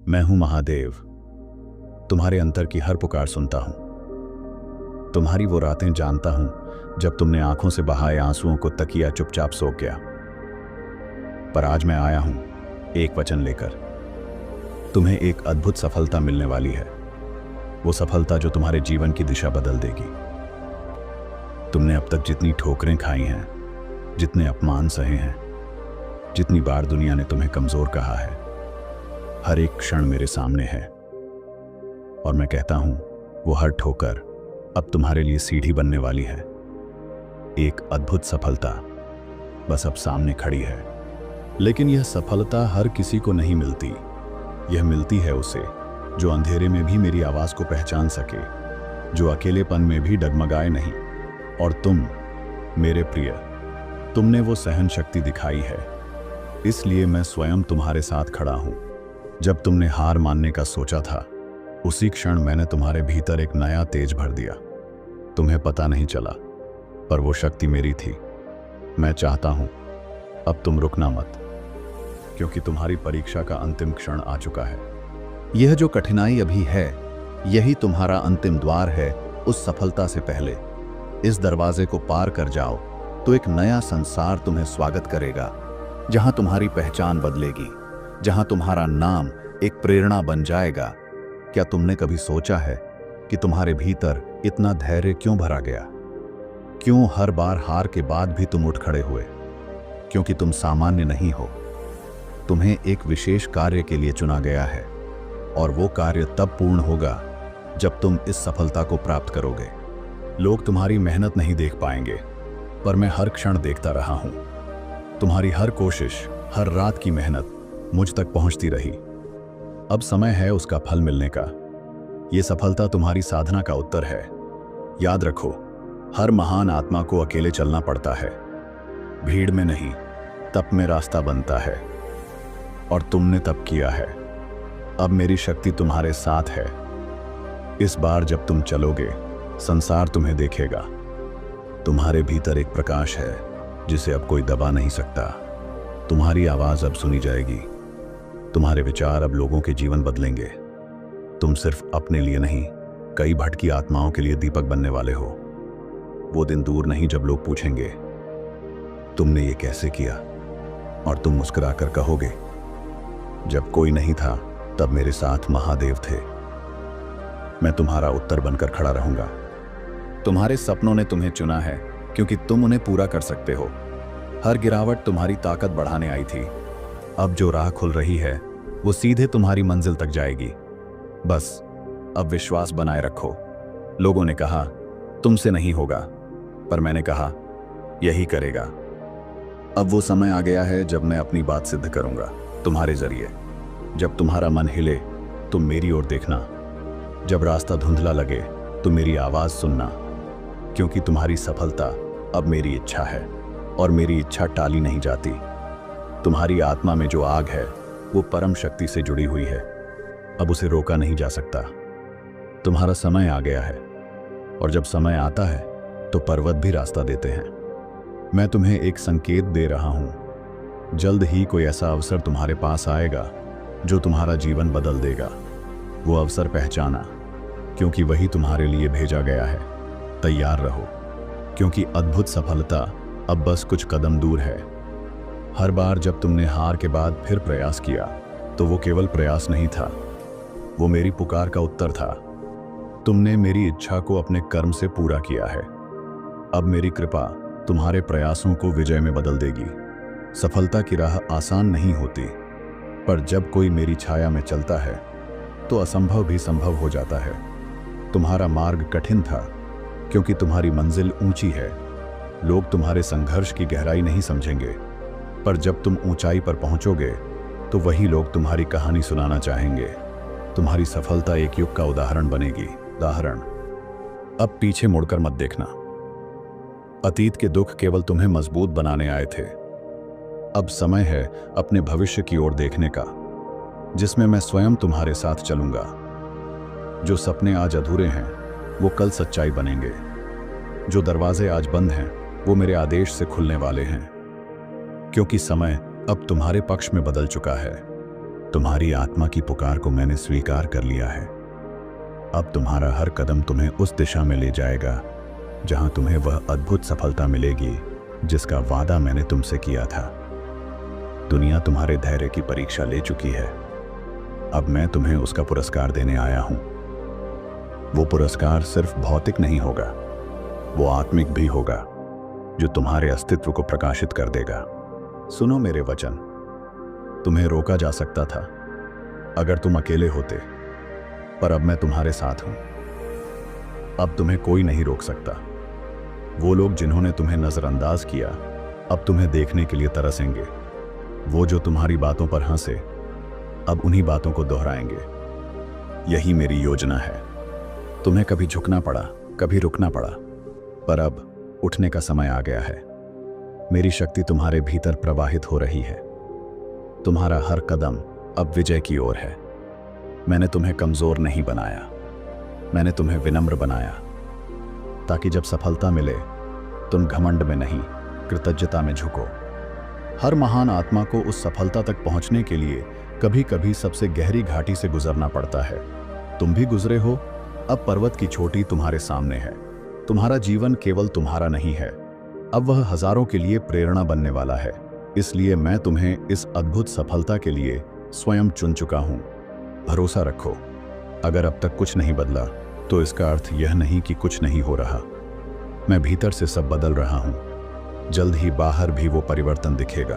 मैं हूं महादेव। तुम्हारे अंतर की हर पुकार सुनता हूं। तुम्हारी वो रातें जानता हूं जब तुमने आंखों से बहाए आंसुओं को तकिया चुपचाप सो गया। पर आज मैं आया हूं एक वचन लेकर। तुम्हें एक अद्भुत सफलता मिलने वाली है, वो सफलता जो तुम्हारे जीवन की दिशा बदल देगी। तुमने अब तक जितनी ठोकरें खाई हैं, जितने अपमान सहे हैं, जितनी बार दुनिया ने तुम्हें कमजोर कहा है, हर एक क्षण मेरे सामने है। और मैं कहता हूं वो हर ठोकर अब तुम्हारे लिए सीढ़ी बनने वाली है। एक अद्भुत सफलता बस अब सामने खड़ी है। लेकिन यह सफलता हर किसी को नहीं मिलती। यह मिलती है उसे जो अंधेरे में भी मेरी आवाज को पहचान सके, जो अकेलेपन में भी डगमगाए नहीं। और तुम मेरे प्रिय, तुमने वो सहन शक्ति दिखाई है, इसलिए मैं स्वयं तुम्हारे साथ खड़ा हूं। जब तुमने हार मानने का सोचा था, उसी क्षण मैंने तुम्हारे भीतर एक नया तेज भर दिया। तुम्हें पता नहीं चला, पर वो शक्ति मेरी थी। मैं चाहता हूं अब तुम रुकना मत, क्योंकि तुम्हारी परीक्षा का अंतिम क्षण आ चुका है। यह जो कठिनाई अभी है, यही तुम्हारा अंतिम द्वार है उस सफलता से पहले। इस दरवाजे को पार कर जाओ तो एक नया संसार तुम्हें स्वागत करेगा, जहां तुम्हारी पहचान बदलेगी, जहां तुम्हारा नाम एक प्रेरणा बन जाएगा। क्या तुमने कभी सोचा है कि तुम्हारे भीतर इतना धैर्य क्यों भरा गया? क्यों हर बार हार के बाद भी तुम उठ खड़े हुए? क्योंकि तुम सामान्य नहीं हो। तुम्हें एक विशेष कार्य के लिए चुना गया है, और वो कार्य तब पूर्ण होगा जब तुम इस सफलता को प्राप्त करोगे। लोग तुम्हारी मेहनत नहीं देख पाएंगे, पर मैं हर क्षण देखता रहा हूं। तुम्हारी हर कोशिश, हर रात की मेहनत मुझ तक पहुंचती रही। अब समय है उसका फल मिलने का। यह सफलता तुम्हारी साधना का उत्तर है। याद रखो, हर महान आत्मा को अकेले चलना पड़ता है। भीड़ में नहीं, तप में रास्ता बनता है, और तुमने तप किया है। अब मेरी शक्ति तुम्हारे साथ है। इस बार जब तुम चलोगे, संसार तुम्हें देखेगा। तुम्हारे भीतर एक प्रकाश है जिसे अब कोई दबा नहीं सकता। तुम्हारी आवाज अब सुनी जाएगी। तुम्हारे विचार अब लोगों के जीवन बदलेंगे। तुम सिर्फ अपने लिए नहीं, कई भटकी आत्माओं के लिए दीपक बनने वाले हो। वो दिन दूर नहीं जब लोग पूछेंगे, तुमने ये कैसे किया? और तुम मुस्कुराकर कहोगे, जब कोई नहीं था तब मेरे साथ महादेव थे। मैं तुम्हारा उत्तर बनकर खड़ा रहूंगा। तुम्हारे सपनों ने तुम्हें चुना है, क्योंकि तुम उन्हें पूरा कर सकते हो। हर गिरावट तुम्हारी ताकत बढ़ाने आई थी। अब जो राह खुल रही है, वो सीधे तुम्हारी मंजिल तक जाएगी। बस अब विश्वास बनाए रखो। लोगों ने कहा तुमसे नहीं होगा, पर मैंने कहा यही करेगा। अब वो समय आ गया है जब मैं अपनी बात सिद्ध करूंगा तुम्हारे जरिए। जब तुम्हारा मन हिले तो मेरी ओर देखना। जब रास्ता धुंधला लगे तो मेरी आवाज सुनना, क्योंकि तुम्हारी सफलता अब मेरी इच्छा है, और मेरी इच्छा टाली नहीं जाती। तुम्हारी आत्मा में जो आग है, वो परम शक्ति से जुड़ी हुई है। अब उसे रोका नहीं जा सकता। तुम्हारा समय आ गया है, और जब समय आता है तो पर्वत भी रास्ता देते हैं। मैं तुम्हें एक संकेत दे रहा हूं। जल्द ही कोई ऐसा अवसर तुम्हारे पास आएगा जो तुम्हारा जीवन बदल देगा। वो अवसर पहचाना, क्योंकि वही तुम्हारे लिए भेजा गया है। तैयार रहो, क्योंकि अद्भुत सफलता अब बस कुछ कदम दूर है। हर बार जब तुमने हार के बाद फिर प्रयास किया, तो वो केवल प्रयास नहीं था, वो मेरी पुकार का उत्तर था। तुमने मेरी इच्छा को अपने कर्म से पूरा किया है। अब मेरी कृपा तुम्हारे प्रयासों को विजय में बदल देगी। सफलता की राह आसान नहीं होती, पर जब कोई मेरी छाया में चलता है तो असंभव भी संभव हो जाता है। तुम्हारा मार्ग कठिन था, क्योंकि तुम्हारी मंजिल ऊंची है। लोग तुम्हारे संघर्ष की गहराई नहीं समझेंगे, पर जब तुम ऊंचाई पर पहुंचोगे तो वही लोग तुम्हारी कहानी सुनाना चाहेंगे। तुम्हारी सफलता एक युग का उदाहरण बनेगी। उदाहरण। अब पीछे मुड़कर मत देखना। अतीत के दुख केवल तुम्हें मजबूत बनाने आए थे। अब समय है अपने भविष्य की ओर देखने का, जिसमें मैं स्वयं तुम्हारे साथ चलूंगा। जो सपने आज अधूरे हैं, वो कल सच्चाई बनेंगे। जो दरवाजे आज बंद हैं, वो मेरे आदेश से खुलने वाले हैं, क्योंकि समय अब तुम्हारे पक्ष में बदल चुका है। तुम्हारी आत्मा की पुकार को मैंने स्वीकार कर लिया है। अब तुम्हारा हर कदम तुम्हें उस दिशा में ले जाएगा जहां तुम्हें वह अद्भुत सफलता मिलेगी जिसका वादा मैंने तुमसे किया था। दुनिया तुम्हारे धैर्य की परीक्षा ले चुकी है। अब मैं तुम्हें उसका पुरस्कार देने आया हूं। वो पुरस्कार सिर्फ भौतिक नहीं होगा, वो आत्मिक भी होगा, जो तुम्हारे अस्तित्व को प्रकाशित कर देगा। सुनो मेरे वचन, तुम्हें रोका जा सकता था अगर तुम अकेले होते, पर अब मैं तुम्हारे साथ हूं। अब तुम्हें कोई नहीं रोक सकता। वो लोग जिन्होंने तुम्हें नजरअंदाज किया अब तुम्हें देखने के लिए तरसेंगे। वो जो तुम्हारी बातों पर हंसे अब उन्हीं बातों को दोहराएंगे। यही मेरी योजना है। तुम्हें कभी झुकना पड़ा, कभी रुकना पड़ा, पर अब उठने का समय आ गया है। मेरी शक्ति तुम्हारे भीतर प्रवाहित हो रही है। तुम्हारा हर कदम अब विजय की ओर है। मैंने तुम्हें कमजोर नहीं बनाया, मैंने तुम्हें विनम्र बनाया, ताकि जब सफलता मिले तुम घमंड में नहीं, कृतज्ञता में झुको। हर महान आत्मा को उस सफलता तक पहुंचने के लिए कभी कभी सबसे गहरी घाटी से गुजरना पड़ता है। तुम भी गुजरे हो। अब पर्वत की चोटी तुम्हारे सामने है। तुम्हारा जीवन केवल तुम्हारा नहीं है, अब वह हजारों के लिए प्रेरणा बनने वाला है। इसलिए मैं तुम्हें इस अद्भुत सफलता के लिए स्वयं चुन चुका हूं। भरोसा रखो। अगर अब तक कुछ नहीं बदला तो इसका अर्थ यह नहीं कि कुछ नहीं हो रहा। मैं भीतर से सब बदल रहा हूं। जल्द ही बाहर भी वो परिवर्तन दिखेगा।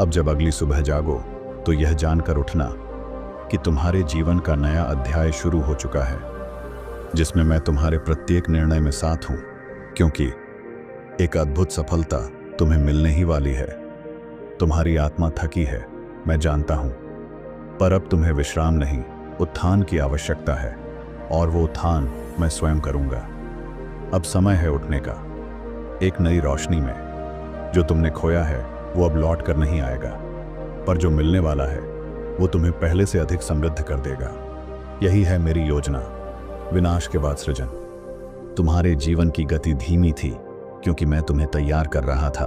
अब जब अगली सुबह जागो तो यह जानकर उठना कि तुम्हारे जीवन का नया अध्याय शुरू हो चुका है, जिसमें मैं तुम्हारे प्रत्येक निर्णय में साथ हूं, क्योंकि एक अद्भुत सफलता तुम्हें मिलने ही वाली है। तुम्हारी आत्मा थकी है, मैं जानता हूं, पर अब तुम्हें विश्राम नहीं, उत्थान की आवश्यकता है, और वो उत्थान मैं स्वयं करूंगा। अब समय है उठने का, एक नई रोशनी में। जो तुमने खोया है वो अब लौट कर नहीं आएगा, पर जो मिलने वाला है वो तुम्हें पहले से अधिक समृद्ध कर देगा। यही है मेरी योजना, विनाश के बाद सृजन। तुम्हारे जीवन की गति धीमी थी क्योंकि मैं तुम्हें तैयार कर रहा था।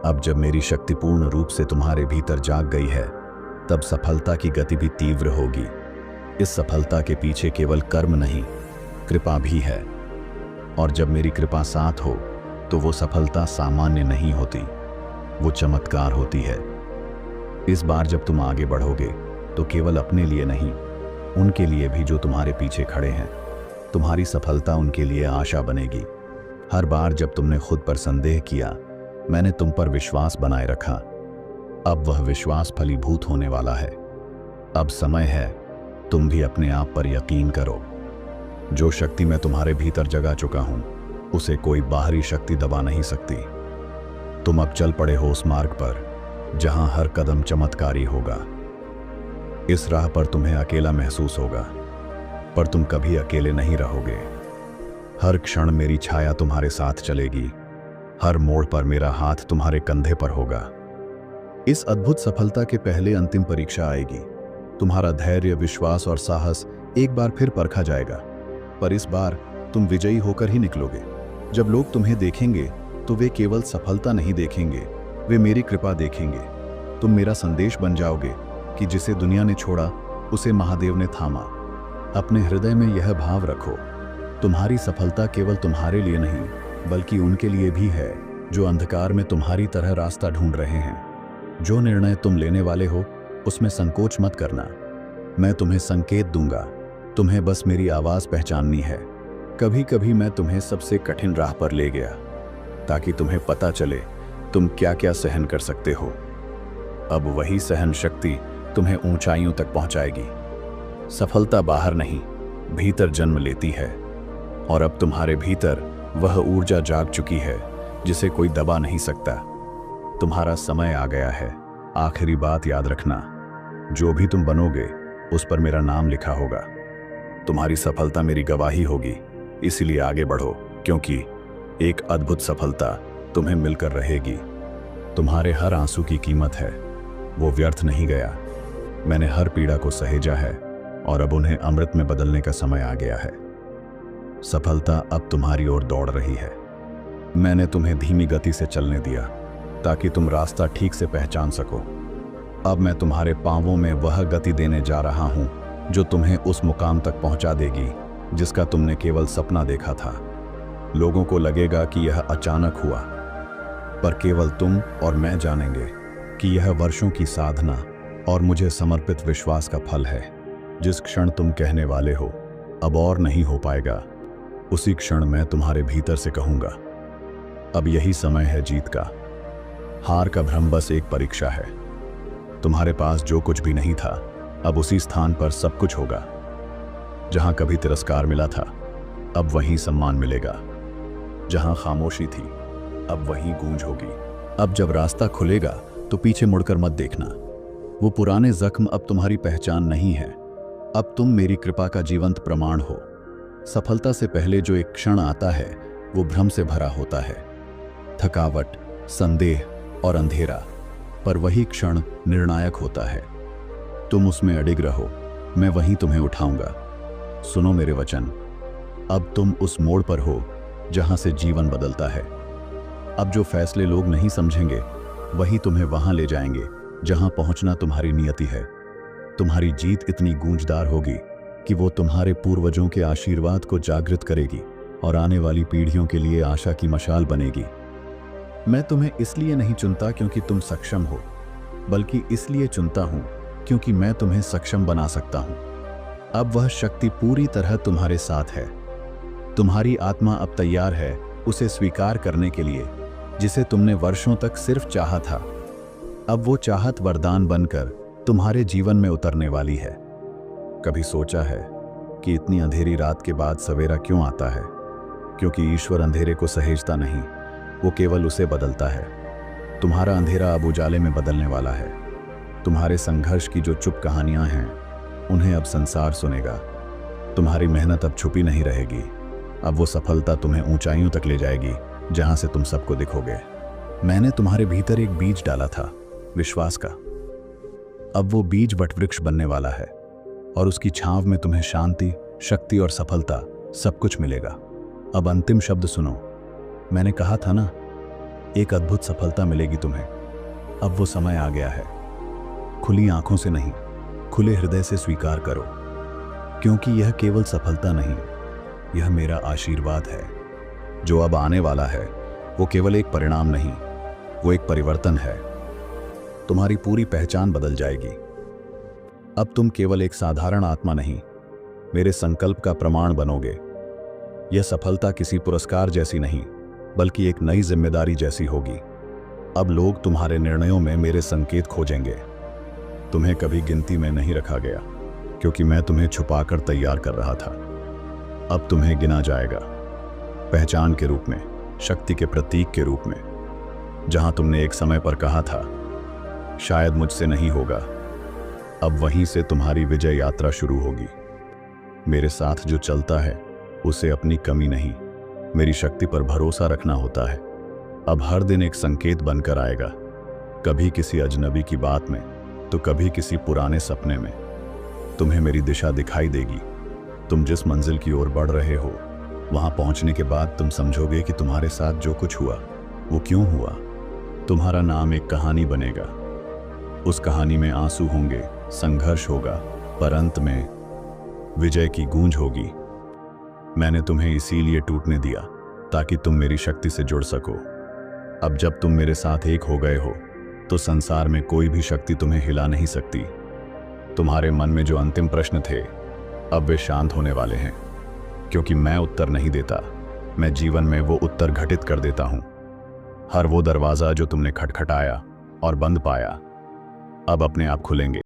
अब जब मेरी शक्ति पूर्ण रूप से तुम्हारे भीतर जाग गई है, तब सफलता की गति भी तीव्र होगी। इस सफलता के पीछे केवल कर्म नहीं, कृपा भी है। और जब मेरी कृपा साथ हो तो वो सफलता सामान्य नहीं होती, वो चमत्कार होती है। इस बार जब तुम आगे बढ़ोगे तो केवल अपने लिए नहीं, उनके लिए भी जो तुम्हारे पीछे खड़े हैं। तुम्हारी सफलता उनके लिए आशा बनेगी। हर बार जब तुमने खुद पर संदेह किया, मैंने तुम पर विश्वास बनाए रखा। अब वह विश्वास फलीभूत होने वाला है। अब समय है तुम भी अपने आप पर यकीन करो। जो शक्ति मैं तुम्हारे भीतर जगा चुका हूं, उसे कोई बाहरी शक्ति दबा नहीं सकती। तुम अब चल पड़े हो उस मार्ग पर जहां हर कदम चमत्कारी होगा। इस राह पर तुम्हें अकेला महसूस होगा, पर तुम कभी अकेले नहीं रहोगे। हर क्षण मेरी छाया तुम्हारे साथ चलेगी, हर मोड़ पर मेरा हाथ तुम्हारे कंधे पर होगा। इस अद्भुत सफलता के पहले अंतिम परीक्षा आएगी। तुम्हारा धैर्य, विश्वास और साहस एक बार फिर परखा जाएगा, पर इस बार तुम विजयी होकर ही निकलोगे। जब लोग तुम्हें देखेंगे तो वे केवल सफलता नहीं देखेंगे, वे मेरी कृपा देखेंगे। तुम मेरा संदेश बन जाओगे कि जिसे दुनिया ने छोड़ा उसे महादेव ने थामा। अपने हृदय में यह भाव रखो, तुम्हारी सफलता केवल तुम्हारे लिए नहीं, बल्कि उनके लिए भी है जो अंधकार में तुम्हारी तरह रास्ता ढूंढ रहे हैं। जो निर्णय तुम लेने वाले हो उसमें संकोच मत करना। मैं तुम्हें संकेत दूंगा, तुम्हें बस मेरी आवाज पहचाननी है। कभी कभी मैं तुम्हें सबसे कठिन राह पर ले गया ताकि तुम्हें पता चले तुम क्या क्या सहन कर सकते हो। अब वही सहन शक्ति तुम्हें ऊंचाइयों तक पहुंचाएगी। सफलता बाहर नहीं, भीतर जन्म लेती है, और अब तुम्हारे भीतर वह ऊर्जा जाग चुकी है जिसे कोई दबा नहीं सकता। तुम्हारा समय आ गया है। आखिरी बात याद रखना, जो भी तुम बनोगे उस पर मेरा नाम लिखा होगा। तुम्हारी सफलता मेरी गवाही होगी, इसलिए आगे बढ़ो, क्योंकि एक अद्भुत सफलता तुम्हें मिलकर रहेगी। तुम्हारे हर आंसू की कीमत है, वो व्यर्थ नहीं गया। मैंने हर पीड़ा को सहेजा है और अब उन्हें अमृत में बदलने का समय आ गया है। सफलता अब तुम्हारी ओर दौड़ रही है। मैंने तुम्हें धीमी गति से चलने दिया ताकि तुम रास्ता ठीक से पहचान सको। अब मैं तुम्हारे पांवों में वह गति देने जा रहा हूं जो तुम्हें उस मुकाम तक पहुंचा देगी जिसका तुमने केवल सपना देखा था। लोगों को लगेगा कि यह अचानक हुआ, पर केवल तुम और मैं जानेंगे कि यह वर्षों की साधना और मुझे समर्पित विश्वास का फल है। जिस क्षण तुम कहने वाले हो अब और नहीं हो पाएगा, उसी क्षण मैं तुम्हारे भीतर से कहूंगा अब यही समय है जीत का। हार का भ्रम बस एक परीक्षा है। तुम्हारे पास जो कुछ भी नहीं था, अब उसी स्थान पर सब कुछ होगा। जहां कभी तिरस्कार मिला था, अब वहीं सम्मान मिलेगा। जहां खामोशी थी, अब वहीं गूंज होगी। अब जब रास्ता खुलेगा तो पीछे मुड़कर मत देखना। वो पुराने जख्म अब तुम्हारी पहचान नहीं है। अब तुम मेरी कृपा का जीवंत प्रमाण हो। सफलता से पहले जो एक क्षण आता है वो भ्रम से भरा होता है, थकावट, संदेह और अंधेरा, पर वही क्षण निर्णायक होता है। तुम उसमें अडिग रहो, मैं वहीं तुम्हें उठाऊंगा। सुनो मेरे वचन, अब तुम उस मोड़ पर हो जहां से जीवन बदलता है। अब जो फैसले लोग नहीं समझेंगे वही तुम्हें वहां ले जाएंगे जहां पहुंचना तुम्हारी नियति है। तुम्हारी जीत इतनी गूंजदार होगी कि वो तुम्हारे पूर्वजों के आशीर्वाद को जागृत करेगी और आने वाली पीढ़ियों के लिए आशा की मशाल बनेगी। मैं तुम्हें इसलिए नहीं चुनता क्योंकि तुम सक्षम हो, बल्कि इसलिए चुनता हूं क्योंकि मैं तुम्हें सक्षम बना सकता हूं। अब वह शक्ति पूरी तरह तुम्हारे साथ है। तुम्हारी आत्मा अब तैयार है उसे स्वीकार करने के लिए जिसे तुमने वर्षों तक सिर्फ चाहा था। अब वो चाहत वरदान बनकर तुम्हारे जीवन में उतरने वाली है। कभी सोचा है कि इतनी अंधेरी रात के बाद सवेरा क्यों आता है? क्योंकि ईश्वर अंधेरे को सहेजता नहीं, वो केवल उसे बदलता है। तुम्हारा अंधेरा अब उजाले में बदलने वाला है। तुम्हारे संघर्ष की जो चुप कहानियां हैं उन्हें अब संसार सुनेगा। तुम्हारी मेहनत अब छुपी नहीं रहेगी। अब वो सफलता तुम्हें ऊंचाइयों तक ले जाएगी जहां से तुम सबको दिखोगे। मैंने तुम्हारे भीतर एक बीज डाला था, विश्वास का। अब वो बीज वटवृक्ष बनने वाला है और उसकी छांव में तुम्हें शांति, शक्ति और सफलता सब कुछ मिलेगा। अब अंतिम शब्द सुनो। मैंने कहा था ना, एक अद्भुत सफलता मिलेगी तुम्हें। अब वो समय आ गया है। खुली आंखों से नहीं, खुले हृदय से स्वीकार करो, क्योंकि यह केवल सफलता नहीं, यह मेरा आशीर्वाद है। जो अब आने वाला है वो केवल एक परिणाम नहीं, वो एक परिवर्तन है। तुम्हारी पूरी पहचान बदल जाएगी। अब तुम केवल एक साधारण आत्मा नहीं, मेरे संकल्प का प्रमाण बनोगे। यह सफलता किसी पुरस्कार जैसी नहीं, बल्कि एक नई जिम्मेदारी जैसी होगी। अब लोग तुम्हारे निर्णयों में मेरे संकेत खोजेंगे। तुम्हें कभी गिनती में नहीं रखा गया, क्योंकि मैं तुम्हें छुपाकर तैयार कर रहा था। अब तुम्हें गिना जाएगा, पहचान के रूप में, शक्ति के प्रतीक के रूप में। जहां तुमने एक समय पर कहा था शायद मुझसे नहीं होगा, अब वहीं से तुम्हारी विजय यात्रा शुरू होगी। मेरे साथ जो चलता है उसे अपनी कमी नहीं, मेरी शक्ति पर भरोसा रखना होता है। अब हर दिन एक संकेत बनकर आएगा, कभी किसी अजनबी की बात में तो कभी किसी पुराने सपने में। तुम्हें मेरी दिशा दिखाई देगी। तुम जिस मंजिल की ओर बढ़ रहे हो वहां पहुंचने के बाद तुम समझोगे कि तुम्हारे साथ जो कुछ हुआ वो क्यों हुआ। तुम्हारा नाम एक कहानी बनेगा। उस कहानी में आंसू होंगे, संघर्ष होगा, पर अंत में विजय की गूंज होगी। मैंने तुम्हें इसीलिए टूटने दिया ताकि तुम मेरी शक्ति से जुड़ सको। अब जब तुम मेरे साथ एक हो गए हो तो संसार में कोई भी शक्ति तुम्हें हिला नहीं सकती। तुम्हारे मन में जो अंतिम प्रश्न थे अब वे शांत होने वाले हैं, क्योंकि मैं उत्तर नहीं देता, मैं जीवन में वो उत्तर घटित कर देता हूं। हर वो दरवाजा जो तुमने खटखटाया और बंद पाया अब अपने आप खुलेंगे।